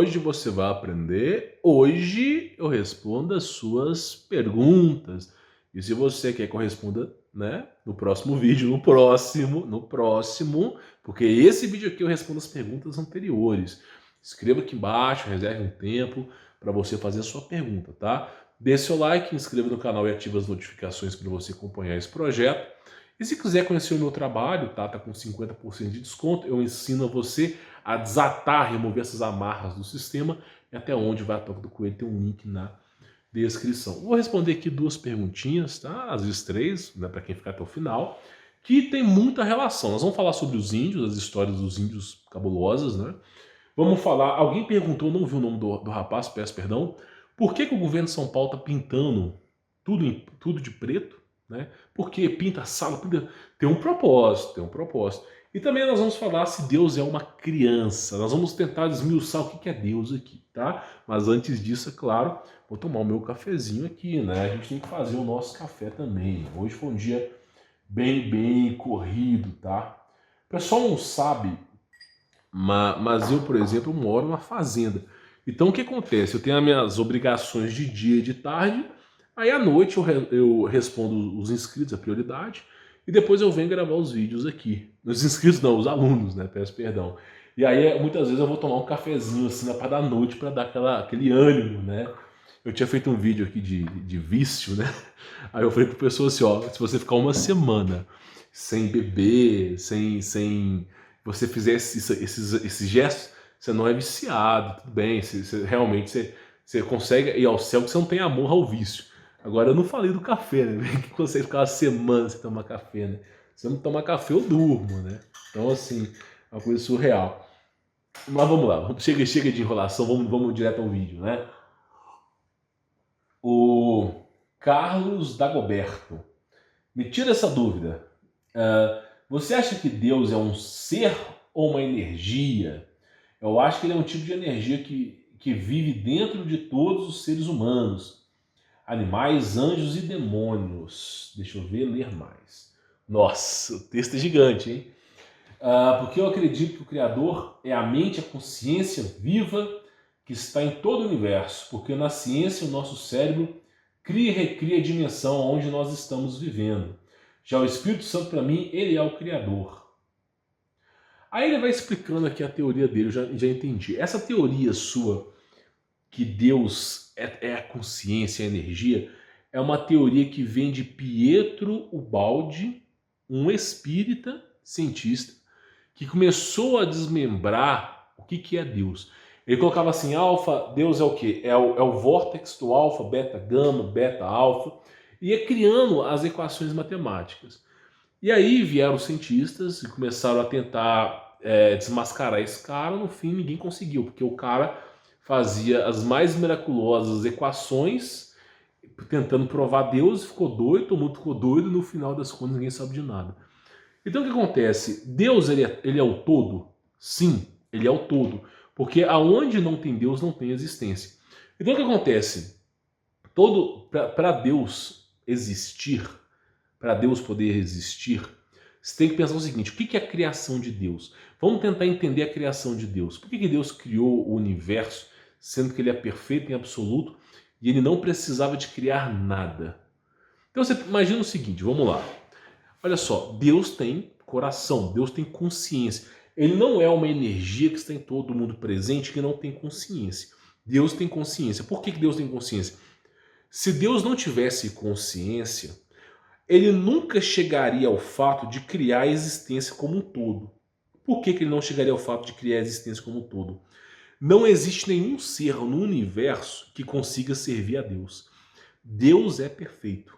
Hoje você vai aprender, hoje eu respondo as suas perguntas. E se você quer que eu responda, né, no próximo vídeo, no próximo, porque esse vídeo aqui eu respondo as perguntas anteriores. Escreva aqui embaixo, reserve um tempo para você fazer a sua pergunta, tá? Dê seu like, inscreva no canal e ative as notificações para você acompanhar esse projeto. E se quiser conhecer o meu trabalho, tá com 50% de desconto, eu ensino a você a desatar, remover essas amarras do sistema, e até onde vai a Toca do Coelho, tem um link na descrição. Vou responder aqui duas perguntinhas, tá? Às vezes três, né, para quem ficar até o final, que tem muita relação. Nós vamos falar sobre os índios, as histórias dos índios cabulosas, né? Vamos falar, alguém perguntou, não viu o nome do rapaz, peço perdão, por que o governo de São Paulo está pintando tudo de preto? Né? Porque pinta a sala, tem um propósito, tem um propósito. E também nós vamos falar se Deus é uma criança. Nós vamos tentar desmiuçar o que é Deus aqui, tá? Mas antes disso, é claro, vou tomar o meu cafezinho aqui, né? A gente tem que fazer o nosso café também. Hoje foi um dia bem corrido, tá? O pessoal não sabe, mas eu, por exemplo, moro numa fazenda. Então o que acontece? Eu tenho as minhas obrigações de dia e de tarde. Aí à noite eu respondo os inscritos, a prioridade, e depois eu venho gravar os vídeos aqui. Os inscritos não, os alunos, né? Peço perdão. E aí muitas vezes eu vou tomar um cafezinho assim na parte da noite para dar aquele ânimo, né? Eu tinha feito um vídeo aqui de vício, né? Aí eu falei pro pessoal assim, ó, se você ficar uma semana sem beber, sem você fizer esses gestos, você não é viciado, tudo bem, realmente você consegue ir ao céu, porque você não tem amor ao vício. Agora, eu não falei do café, né? Que consegue ficar uma semana sem tomar café, né? Se eu não tomar café, eu durmo, né? Então, assim, é uma coisa surreal. Mas vamos lá, chega de enrolação, vamos direto ao vídeo, né? O Carlos Dagoberto me tira essa dúvida. Você acha que Deus é um ser ou uma energia? Eu acho que ele é um tipo de energia que vive dentro de todos os seres humanos. Animais, anjos e demônios. Deixa eu ver, ler mais. Nossa, o texto é gigante, hein? Porque eu acredito que o Criador é a mente, a consciência viva que está em todo o universo. Porque na ciência o nosso cérebro cria e recria a dimensão onde nós estamos vivendo. Já o Espírito Santo, para mim, ele é o Criador. Aí ele vai explicando aqui a teoria dele, eu já entendi. Essa teoria sua, que Deus é a consciência, a energia, é uma teoria que vem de Pietro Ubaldi, um espírita cientista, que começou a desmembrar o que é Deus. Ele colocava assim, alfa, Deus é o quê? É o vórtex do alfa, beta, gama, beta, alfa, e ia criando as equações matemáticas. E aí vieram os cientistas e começaram a tentar desmascarar esse cara. No fim, ninguém conseguiu, porque o cara fazia as mais miraculosas equações tentando provar Deus, ficou doido, todo mundo ficou doido, e no final das contas ninguém sabe de nada. Então o que acontece? Deus ele é o todo? Sim, ele é o todo. Porque aonde não tem Deus, não tem existência. Então o que acontece? Para Deus existir, para Deus poder existir, você tem que pensar o seguinte, o que é a criação de Deus? Vamos tentar entender a criação de Deus. Por que Deus criou o universo, sendo que ele é perfeito em absoluto, e ele não precisava de criar nada? Então você imagina o seguinte, vamos lá. Olha só, Deus tem coração, Deus tem consciência. Ele não é uma energia que está em todo mundo presente que não tem consciência. Deus tem consciência. Por que Deus tem consciência? Se Deus não tivesse consciência, ele nunca chegaria ao fato de criar a existência como um todo. Por que ele não chegaria ao fato de criar a existência como um todo? Não existe nenhum ser no universo que consiga servir a Deus. Deus é perfeito.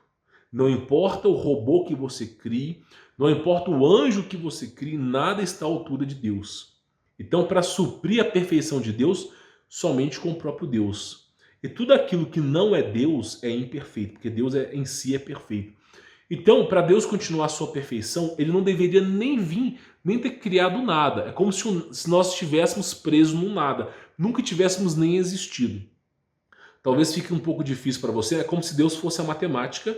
Não importa o robô que você crie, não importa o anjo que você crie, nada está à altura de Deus. Então, para suprir a perfeição de Deus, somente com o próprio Deus. E tudo aquilo que não é Deus é imperfeito, porque Deus em si é perfeito. Então, para Deus continuar a sua perfeição, ele não deveria nem vir, nem ter criado nada. É como se nós estivéssemos presos num nada, nunca tivéssemos nem existido. Talvez fique um pouco difícil para você, é como se Deus fosse a matemática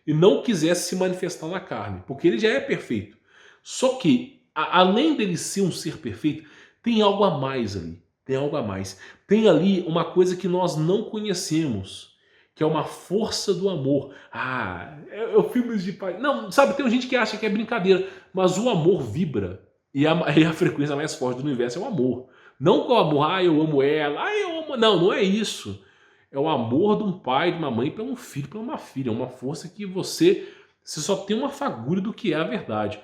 e não quisesse se manifestar na carne, porque ele já é perfeito. Só que, além dele ser um ser perfeito, tem algo a mais ali. Tem algo a mais. Tem ali uma coisa que nós não conhecemos, que é uma força do amor. Ah, é o filme de pai. Não, sabe, tem gente que acha que é brincadeira, mas o amor vibra. E a frequência mais forte do universo é o amor. Não com o amor, eu amo ela, eu amo. Não, não é isso. É o amor de um pai, de uma mãe para um filho, para uma filha. É uma força que você só tem uma fagulha do que é a verdade.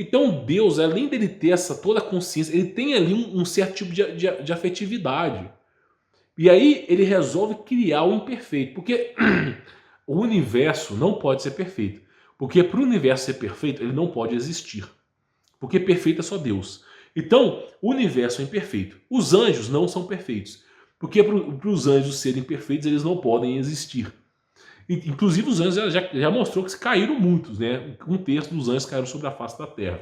Então Deus, além dele ter essa toda a consciência, ele tem ali um certo tipo de afetividade. E aí ele resolve criar o imperfeito. Porque o universo não pode ser perfeito. Porque para o universo ser perfeito, ele não pode existir. Porque perfeito é só Deus. Então, o universo é imperfeito. Os anjos não são perfeitos. Porque para os anjos serem perfeitos, eles não podem existir. Inclusive, os anjos já mostrou que caíram muitos, né? Um terço dos anjos caíram sobre a face da terra.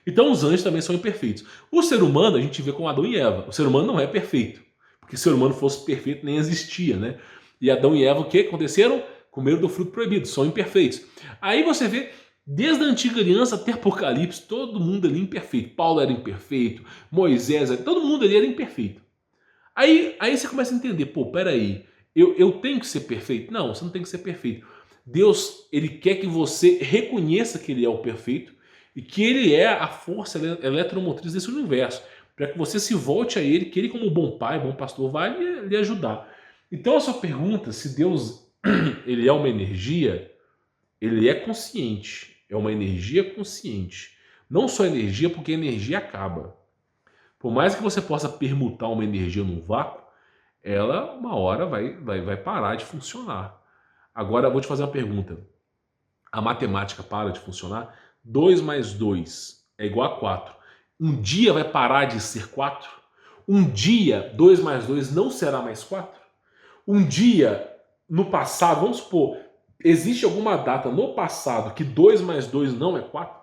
Então, os anjos também são imperfeitos. O ser humano, a gente vê com Adão e Eva. O ser humano não é perfeito. Porque se o ser humano fosse perfeito, nem existia, né? E Adão e Eva, o que aconteceram? Comeram do fruto proibido, são imperfeitos. Aí você vê, desde a antiga aliança até Apocalipse, todo mundo ali imperfeito. Paulo era imperfeito, Moisés, todo mundo ali era imperfeito. Aí você começa a entender, pô, peraí, eu tenho que ser perfeito? Não, você não tem que ser perfeito. Deus, ele quer que você reconheça que ele é o perfeito e que ele é a força eletromotriz desse universo, para que você se volte a ele, que ele como bom pai, bom pastor, vai lhe ajudar. Então a sua pergunta, se Deus ele é uma energia, ele é consciente, é uma energia consciente. Não só energia, porque a energia acaba. Por mais que você possa permutar uma energia num vácuo, ela uma hora vai parar de funcionar. Agora eu vou te fazer uma pergunta. A matemática para de funcionar? 2 mais 2 é igual a 4. Um dia vai parar de ser 4? Um dia 2 mais 2 não será mais 4? Um dia no passado, vamos supor, existe alguma data no passado que 2 mais 2 não é 4?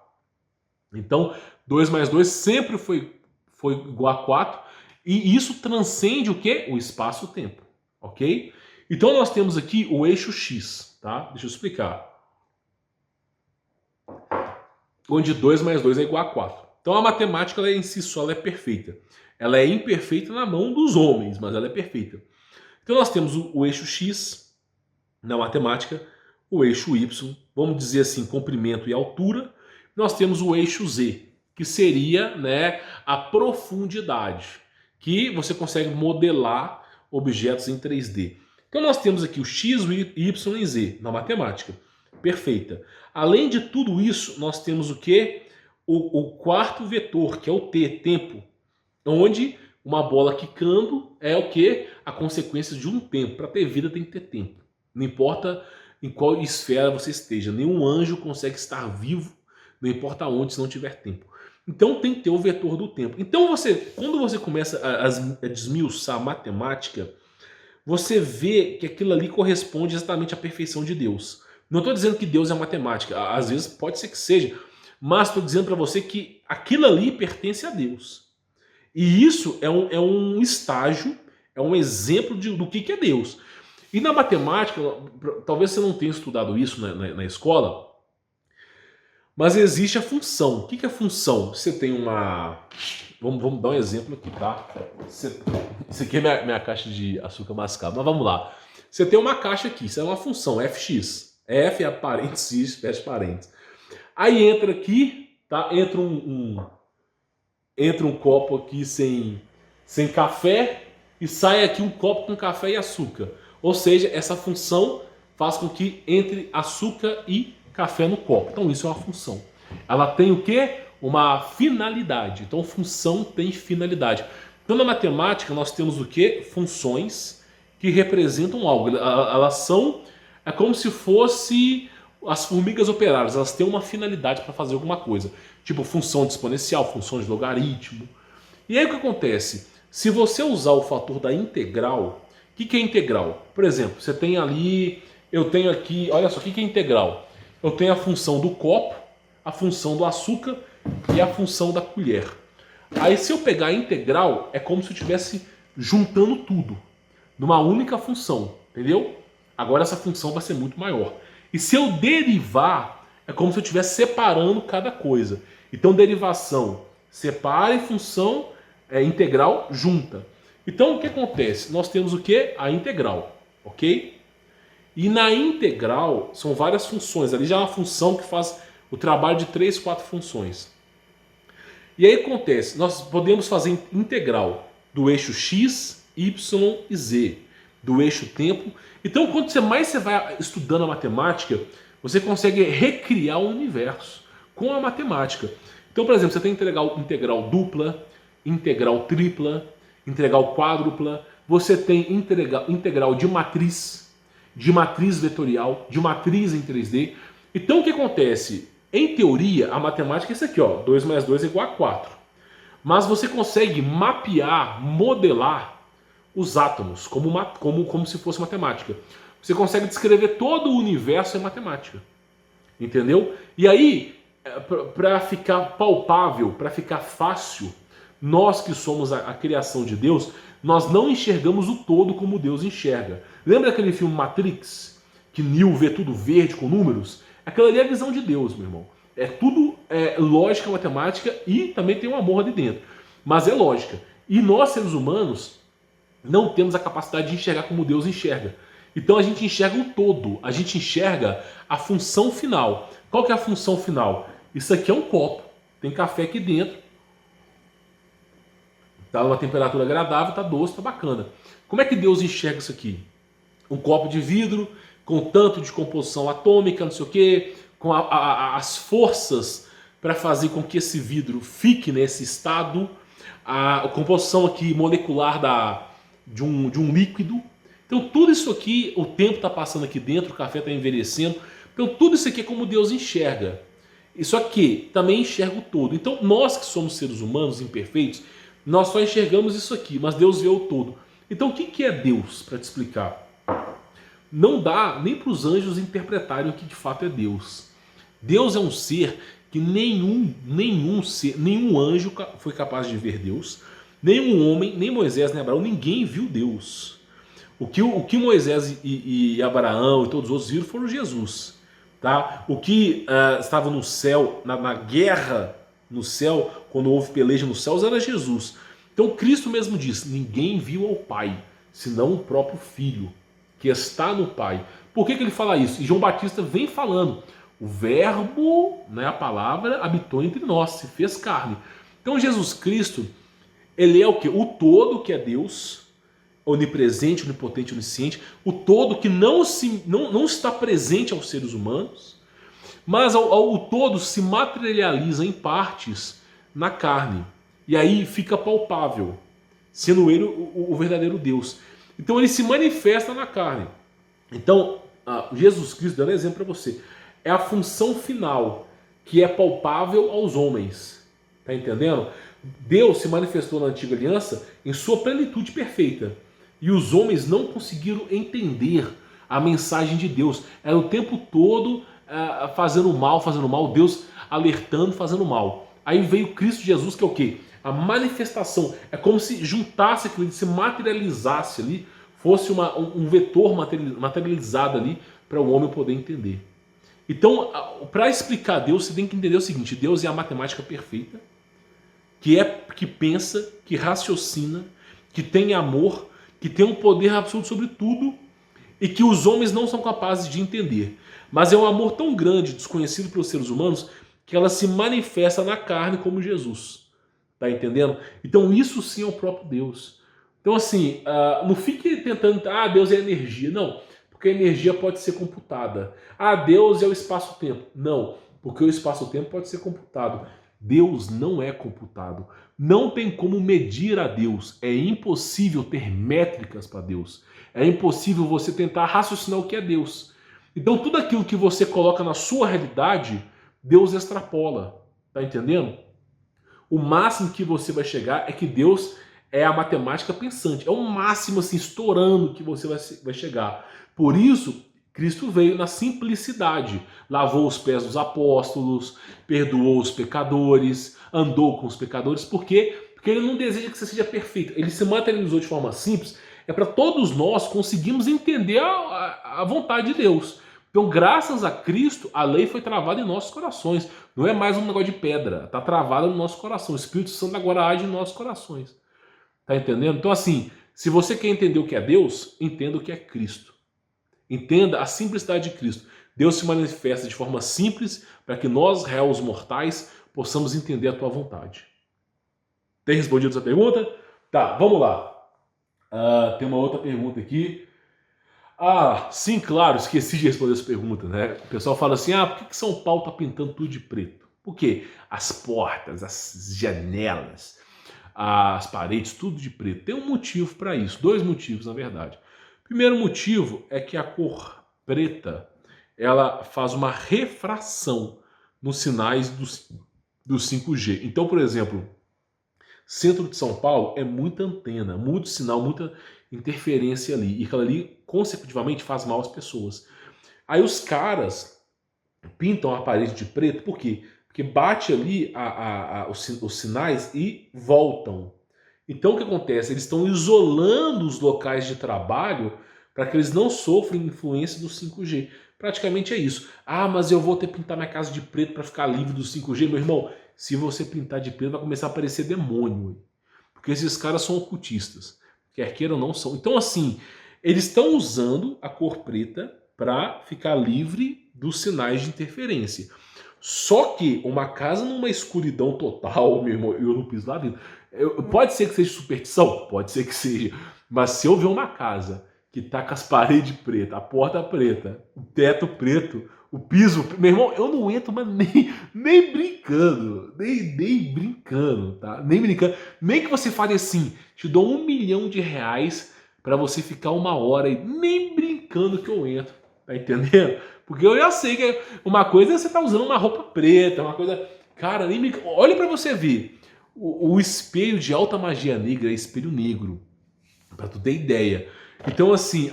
Então 2 mais 2 sempre foi igual a 4, e isso transcende o quê? O espaço-tempo, ok? Então nós temos aqui o eixo X, tá? Deixa eu explicar. Onde 2 mais 2 é igual a 4. Então a matemática ela em si só ela é perfeita. Ela é imperfeita na mão dos homens, mas ela é perfeita. Então nós temos o eixo X na matemática, o eixo Y, vamos dizer assim, comprimento e altura. Nós temos o eixo Z, que seria, né, a profundidade, que você consegue modelar objetos em 3D. Então nós temos aqui o X, o Y e Z na matemática. Perfeita. Além de tudo isso, nós temos o que? O quarto vetor, que é o T, tempo, onde uma bola quicando é o que? A consequência de um tempo. Para ter vida tem que ter tempo. Não importa em qual esfera você esteja. Nenhum anjo consegue estar vivo, não importa onde, se não tiver tempo. Então tem que ter o vetor do tempo. Então quando você começa a desmiuçar a matemática, você vê que aquilo ali corresponde exatamente à perfeição de Deus. Não estou dizendo que Deus é matemática, às vezes pode ser que seja, mas estou dizendo para você que aquilo ali pertence a Deus. E isso é um estágio, é um exemplo do que é Deus. E na matemática, talvez você não tenha estudado isso na escola, mas existe a função. O que é função? Você tem uma... Vamos dar um exemplo aqui, tá? Isso aqui é minha caixa de açúcar mascavo, mas vamos lá. Você tem uma caixa aqui, isso é uma função, fx. F é parênteses, X, fecha parênteses. Aí entra aqui, tá? Entra um copo aqui sem café e sai aqui um copo com café e açúcar. Ou seja, essa função faz com que entre açúcar e café no copo. Então isso é uma função. Ela tem o quê? Uma finalidade. Então função tem finalidade. Então na matemática nós temos o quê? Funções que representam algo. Elas são... É como se fosse as formigas operárias. Elas têm uma finalidade para fazer alguma coisa. Tipo função de exponencial, função de logaritmo. E aí o que acontece? Se você usar o fator da integral... O que é integral? Por exemplo, você tem ali... Eu tenho aqui... Olha só, o que é integral? Eu tenho a função do copo, a função do açúcar e a função da colher. Aí se eu pegar a integral, é como se eu estivesse juntando tudo numa única função, entendeu? Agora essa função vai ser muito maior. E se eu derivar, é como se eu estivesse separando cada coisa. Então derivação separa em função, integral junta. Então o que acontece? Nós temos o que? A integral, ok? E na integral são várias funções. Ali já é uma função que faz o trabalho de 3, 4 funções. E aí acontece, nós podemos fazer integral do eixo x, y e z, do eixo tempo. Então quanto mais você vai estudando a matemática, você consegue recriar o universo com a matemática. Então, por exemplo, você tem integral dupla, integral tripla, integral quádrupla, você tem integral de matriz vetorial, de matriz em 3D. Então o que acontece? Em teoria, a matemática é isso aqui, ó, 2 mais 2 é igual a 4. Mas você consegue mapear, modelar os átomos como se fosse matemática. Você consegue descrever todo o universo em matemática. Entendeu? E aí, para ficar palpável, para ficar fácil, nós que somos a criação de Deus, nós não enxergamos o todo como Deus enxerga. Lembra aquele filme Matrix? Que Neo vê tudo verde com números? Aquela ali é a visão de Deus, meu irmão. É tudo lógica, matemática e também tem um amor ali dentro. Mas é lógica. E nós, seres humanos, não temos a capacidade de enxergar como Deus enxerga. Então a gente enxerga o todo, a gente enxerga a função final. Qual que é a função final? Isso aqui é um copo, tem café aqui dentro, tá numa temperatura agradável, tá doce, tá bacana. Como é que Deus enxerga isso aqui? Um copo de vidro com tanto de composição atômica, não sei o quê, com as forças para fazer com que esse vidro fique nesse estado, a composição aqui molecular de um líquido. Então tudo isso aqui, o tempo está passando aqui dentro, o café está envelhecendo. Então tudo isso aqui é como Deus enxerga. Isso aqui também enxerga o todo. Então nós que somos seres humanos imperfeitos, nós só enxergamos isso aqui, mas Deus vê o todo. Então o que é Deus, para te explicar? Não dá nem para os anjos interpretarem o que de fato é Deus. Deus é um ser que nenhum anjo foi capaz de ver Deus, nenhum homem, nem Moisés, nem Abraão, ninguém viu Deus. O que Moisés e Abraão e todos os outros viram foram Jesus. Tá? O que estava no céu, na guerra no céu, quando houve peleja nos céus, era Jesus. Então Cristo mesmo diz, ninguém viu ao Pai, senão o próprio Filho, que está no Pai. Por que ele fala isso? E João Batista vem falando, o verbo, né, a palavra, habitou entre nós, se fez carne. Então Jesus Cristo, ele é o quê? O todo que é Deus, onipresente, onipotente, onisciente, o todo que não está presente aos seres humanos, mas o todo se materializa em partes na carne. E aí fica palpável, sendo ele o verdadeiro Deus. Então ele se manifesta na carne. Então, Jesus Cristo, dando exemplo para você, é a função final que é palpável aos homens. Tá entendendo? Deus se manifestou na antiga aliança em sua plenitude perfeita. E os homens não conseguiram entender a mensagem de Deus. Era o tempo todo fazendo mal, Deus alertando, fazendo mal. Aí veio Cristo Jesus, que é o quê? A manifestação. É como se juntasse aquilo, se materializasse ali, fosse um vetor materializado ali para o homem poder entender. Então, para explicar Deus, você tem que entender o seguinte: Deus é a matemática perfeita, que pensa, que raciocina, que tem amor, que tem um poder absoluto sobre tudo e que os homens não são capazes de entender. Mas é um amor tão grande, desconhecido pelos seres humanos, que ela se manifesta na carne como Jesus. Tá entendendo? Então isso sim é o próprio Deus. Então assim, não fique tentando, Deus é energia. Não, porque a energia pode ser computada. Deus é o espaço-tempo. Não, porque o espaço-tempo pode ser computado. Deus não é computado. Não tem como medir a Deus. É impossível ter métricas para Deus. É impossível você tentar raciocinar o que é Deus. Então tudo aquilo que você coloca na sua realidade, Deus extrapola. Tá entendendo? O máximo que você vai chegar é que Deus é a matemática pensante. É o máximo assim, estourando que você vai chegar. Por isso, Cristo veio na simplicidade. Lavou os pés dos apóstolos, perdoou os pecadores, andou com os pecadores. Por quê? Porque ele não deseja que você seja perfeito. Ele se materializou de forma simples. É para todos nós conseguirmos entender a vontade de Deus. Então, graças a Cristo, a lei foi travada em nossos corações. Não é mais um negócio de pedra. Está travada no nosso coração. O Espírito Santo agora age em nossos corações. Tá entendendo? Então assim, se você quer entender o que é Deus, entenda o que é Cristo. Entenda a simplicidade de Cristo. Deus se manifesta de forma simples para que nós, réus mortais, possamos entender a tua vontade. Tem respondido essa pergunta? Tá, vamos lá. Tem uma outra pergunta aqui. Sim, claro, esqueci de responder essa pergunta, né? O pessoal fala assim, por que São Paulo tá pintando tudo de preto? Por quê? As portas, as janelas, as paredes, tudo de preto. Tem um motivo para isso, 2 motivos, na verdade. O primeiro motivo é que a cor preta, ela faz uma refração nos sinais do 5G. Então, por exemplo, centro de São Paulo é muita antena, muito sinal, muita interferência ali. E aquilo ali, consecutivamente, faz mal às pessoas. Aí os caras pintam a parede de preto, por quê? Porque bate ali os sinais e voltam. Então o que acontece? Eles estão isolando os locais de trabalho para que eles não sofram influência do 5G. Praticamente é isso. Mas eu vou ter que pintar minha casa de preto para ficar livre do 5G. Meu irmão, se você pintar de preto vai começar a aparecer demônio. Porque esses caras são ocultistas. Quer queira ou não são. Então assim, eles estão usando a cor preta para ficar livre dos sinais de interferência. Só que uma casa numa escuridão total, meu irmão, eu não piso lá dentro. Pode ser que seja superstição? Pode ser que seja. Mas se eu ver uma casa que tá com as paredes pretas, a porta preta, o teto preto, o piso... Meu irmão, eu não entro, mas nem brincando. Nem brincando, tá? Nem brincando. Nem que você fale assim, te dou R$1 milhão para você ficar 1 hora aí. Nem brincando que eu entro. Tá entendendo? Porque eu já sei que uma coisa é você tá usando uma roupa preta, uma coisa... Cara, nem brinca... Olha pra você ver. O espelho de alta magia negra é espelho negro. Pra tu ter ideia. Então, assim,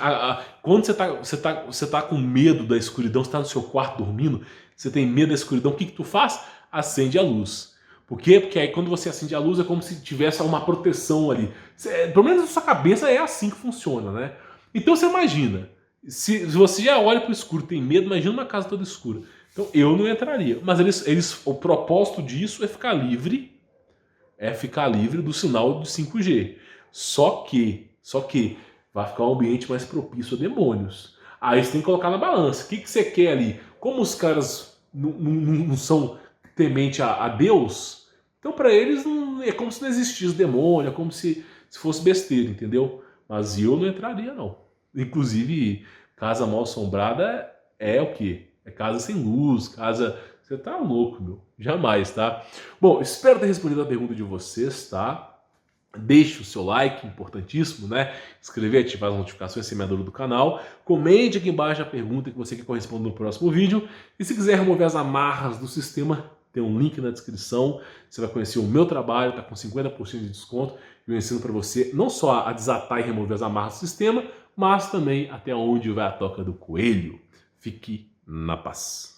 quando você tá com medo da escuridão, você tá no seu quarto dormindo, você tem medo da escuridão, o que tu faz? Acende a luz. Por quê? Porque aí quando você acende a luz é como se tivesse uma proteção ali. Pelo menos na sua cabeça é assim que funciona, né? Então você imagina, se você já olha pro escuro, tem medo, imagina uma casa toda escura. Então eu não entraria. Mas o propósito disso é ficar livre do sinal do 5G. Só que vai ficar um ambiente mais propício a demônios. Aí você tem que colocar na balança. O que você quer ali? Como os caras não são temente a Deus, então para eles é como se não existisse demônio, é como se fosse besteira, entendeu? Mas eu não entraria, não. Inclusive, casa mal assombrada é o quê? É casa sem luz, casa... Você tá louco, meu. Jamais, tá? Bom, espero ter respondido a pergunta de vocês, tá? Deixe o seu like, importantíssimo, né? Inscrever, ativar as notificações, semeador do canal. Comente aqui embaixo a pergunta que você quer que eu responda no próximo vídeo. E se quiser remover as amarras do sistema, tem um link na descrição. Você vai conhecer o meu trabalho, tá com 50% de desconto. Eu ensino para você não só a desatar e remover as amarras do sistema, mas também até onde vai a toca do coelho. Fique na paz.